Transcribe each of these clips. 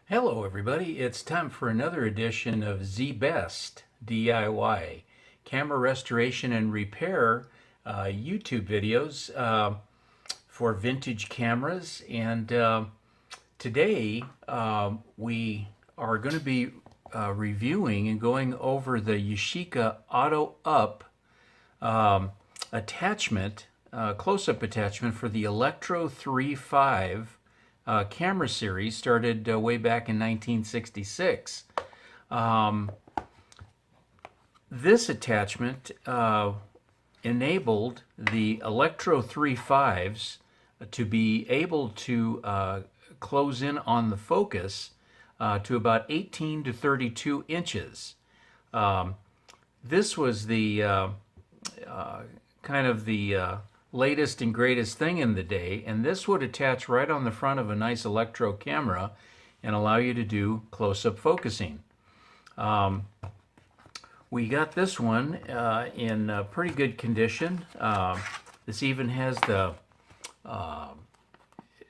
Hello everybody, it's time for another edition of ZBEST DIY, camera restoration and repair YouTube videos for vintage cameras. And today we are going to be reviewing and going over the Yashica Auto Up attachment, close-up attachment for the Electro 3.5 camera series, started way back in 1966. This attachment enabled the Electro 3.5s to be able to close in on the focus to about 18 to 32 inches. This was the kind of the latest and greatest thing in the day, and this would attach right on the front of a nice electro camera and allow you to do close-up focusing. We got this one in pretty good condition. This even has the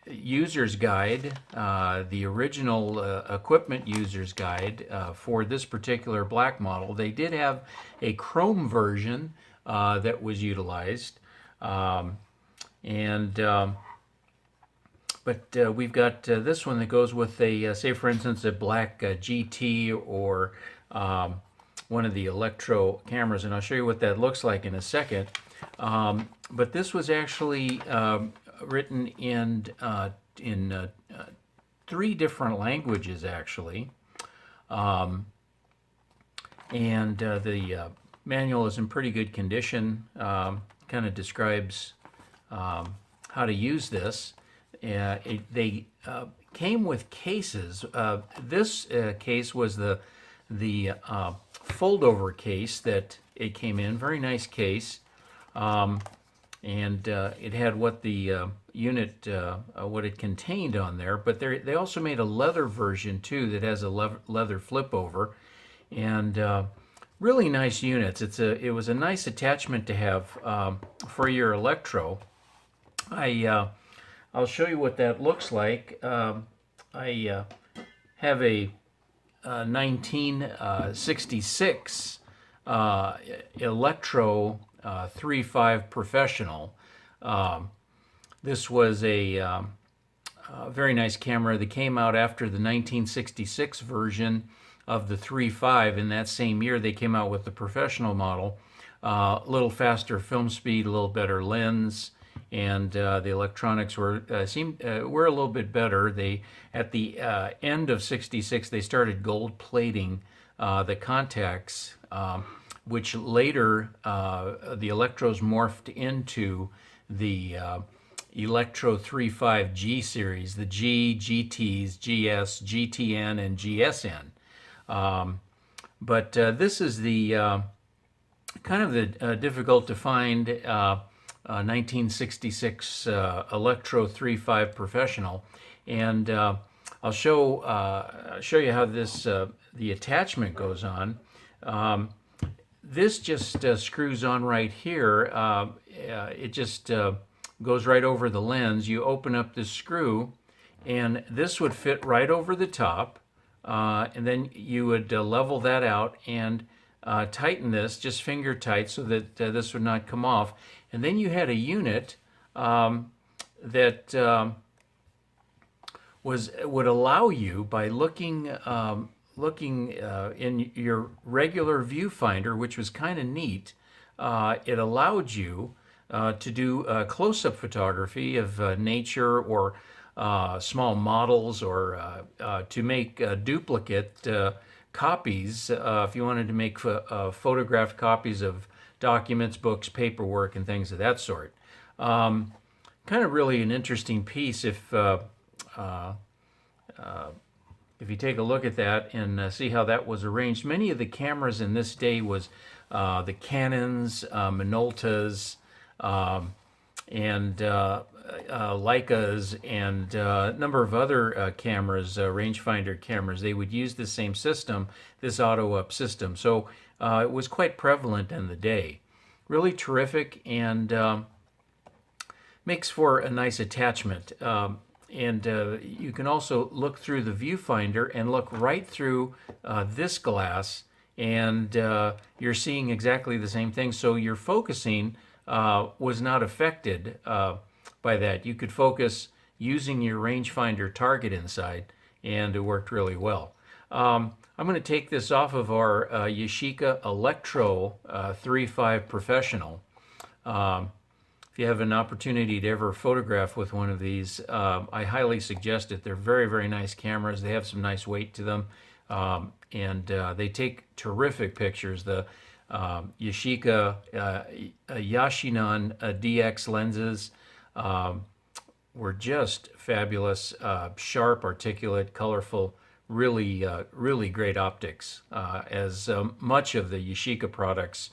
user's guide, the original equipment user's guide for this particular black model. They did have a chrome version that was utilized. But we've got this one that goes with a, say for instance, a black GT or one of the Electro cameras, and I'll show you what that looks like in a second. But this was actually written in three different languages, actually. The manual is in pretty good condition. Kind of describes how to use this. They came with cases. This case was the fold-over case that it came in. Very nice case. It had what the unit, what it contained on there. But they also made a leather version too that has a leather flip over. And really nice units. It was a nice attachment to have for your Electro. I'll show you what that looks like. I have a 1966 Electro 3.5 Professional. This was a very nice camera that came out after the 1966 version of the 3.5. In that same year, they came out with the professional model. A little faster film speed, a little better lens, and the electronics were a little bit better. They at the end of '66 they started gold plating the contacts, which later the Electros morphed into the Electro 3.5 G series, the G, GTs, GS, GTN, and GSN. But this is the kind of the difficult to find 1966 Electro 3.5 Professional, and I'll show you how this the attachment goes on. This just screws on right here. It just goes right over the lens. You open up this screw, and this would fit right over the top. And then you would level that out and tighten this, just finger tight, so that this would not come off. And then you had a unit that would allow you, by looking in your regular viewfinder, which was kind of neat, it allowed you to do close-up photography of nature or small models, or to make duplicate copies if you wanted to make photographed copies of documents, books, paperwork, and things of that sort. Kind of really an interesting piece if you take a look at that and see how that was arranged. Many of the cameras in this day was the Canons, Minoltas, and Leicas, and a number of other cameras, rangefinder cameras. They would use the same system, this auto-up system. So it was quite prevalent in the day. Really terrific, and makes for a nice attachment. you can also look through the viewfinder and look right through this glass, and you're seeing exactly the same thing. So your focusing was not affected by that. You could focus using your rangefinder target inside, and it worked really well. I'm going to take this off of our Yashica Electro 3.5 Professional. If you have an opportunity to ever photograph with one of these, I highly suggest it. They're very, very nice cameras. They have some nice weight to them, and they take terrific pictures. The Yashica Yashinon DX lenses were just fabulous, sharp, articulate, colorful, really, really great optics, as much of the Yashica products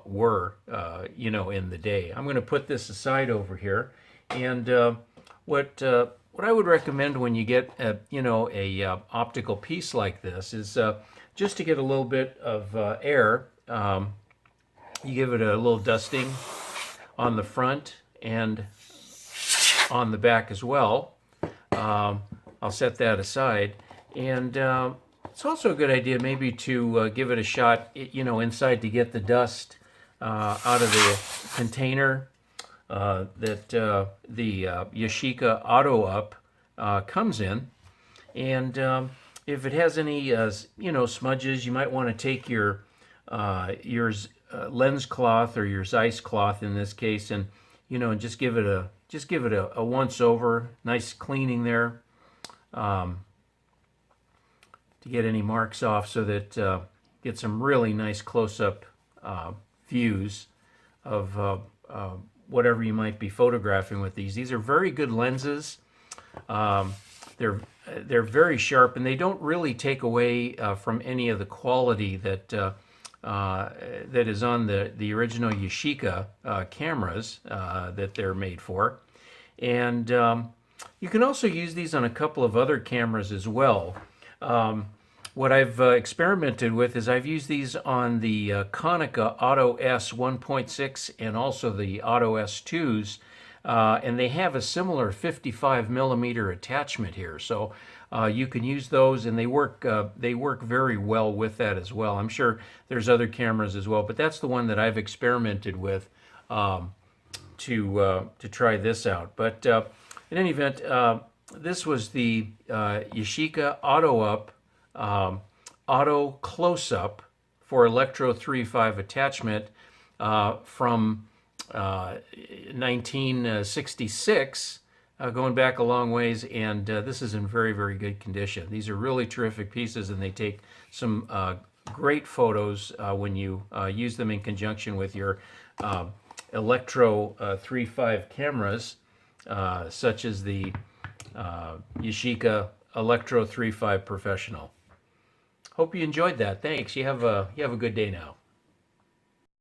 were, in the day. I'm going to put this aside over here, and what I would recommend when you get a optical piece like this is just to get a little bit of air. You give it a little dusting on the front and on the back as well. I'll set that aside, and it's also a good idea maybe to give it a shot, inside to get the dust out of the container that the Yashica Auto Up comes in. And if it has any, smudges, you might want to take your lens cloth or your Zeiss cloth in this case, and and just give it a once over, nice cleaning there. To get any marks off, so that get some really nice close-up views of whatever you might be photographing with these. These are very good lenses. They're very sharp, and they don't really take away from any of the quality that that is on the original Yashica cameras that they're made for. And you can also use these on a couple of other cameras as well. What I've experimented with is I've used these on the Konica Auto S 1.6 and also the Auto S2s, and they have a similar 55 millimeter attachment here. So you can use those, and they work very well with that as well. I'm sure there's other cameras as well, but that's the one that I've experimented with to try this out. But in any event, this was the Yashica Auto Up Auto Close-Up for Electro 3.5 attachment from 1966, going back a long ways, and this is in very, very good condition. These are really terrific pieces, and they take some great photos when you use them in conjunction with your Electro 3.5 cameras, such as the Yashica Electro 3.5 Professional. Hope you enjoyed that. Thanks. You have a good day now.